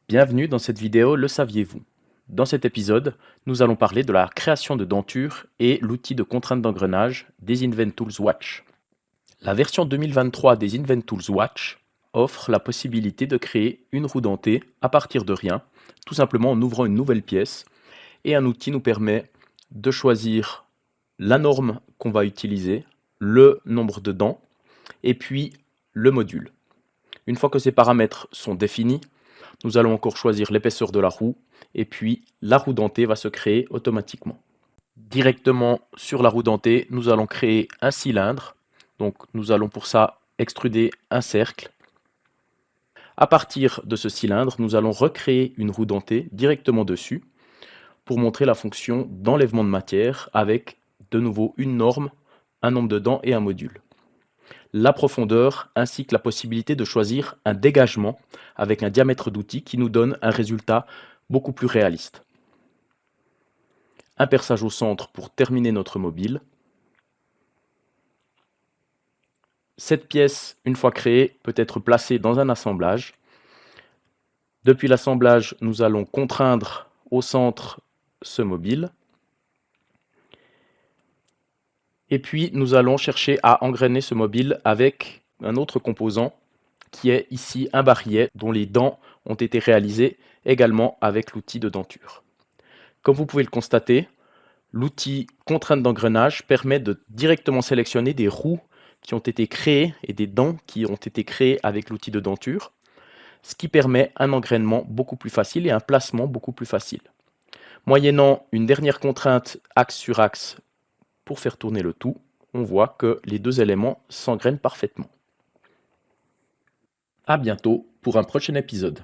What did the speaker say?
Bienvenue dans cette vidéo Le saviez-vous? Dans cet épisode, nous allons parler de la création de dentures et l'outil de contrainte d'engrenage des InvenTools Watch. La version 2023 des InvenTools Watch offre la possibilité de créer une roue dentée à partir de rien, tout simplement en ouvrant une nouvelle pièce, et un outil nous permet de choisir la norme qu'on va utiliser, le nombre de dents, et puis le module. Une fois que ces paramètres sont définis, nous allons encore choisir l'épaisseur de la roue et puis la roue dentée va se créer automatiquement. Directement sur la roue dentée, nous allons créer un cylindre. Donc nous allons pour ça extruder un cercle. À partir de ce cylindre, nous allons recréer une roue dentée directement dessus pour montrer la fonction d'enlèvement de matière avec de nouveau une norme, un nombre de dents et un module. La profondeur ainsi que la possibilité de choisir un dégagement avec un diamètre d'outil qui nous donne un résultat beaucoup plus réaliste. Un perçage au centre pour terminer notre mobile. Cette pièce, une fois créée, peut être placée dans un assemblage. Depuis l'assemblage, nous allons contraindre au centre ce mobile. Et puis, nous allons chercher à engrainer ce mobile avec un autre composant qui est ici un barillet dont les dents ont été réalisées également avec l'outil de denture. Comme vous pouvez le constater, l'outil contrainte d'engrenage permet de directement sélectionner des roues qui ont été créées et des dents qui ont été créées avec l'outil de denture, ce qui permet un engrainement beaucoup plus facile et un placement beaucoup plus facile. Moyennant une dernière contrainte axe sur axe pour faire tourner le tout, on voit que les deux éléments s'engrainent parfaitement. À bientôt pour un prochain épisode.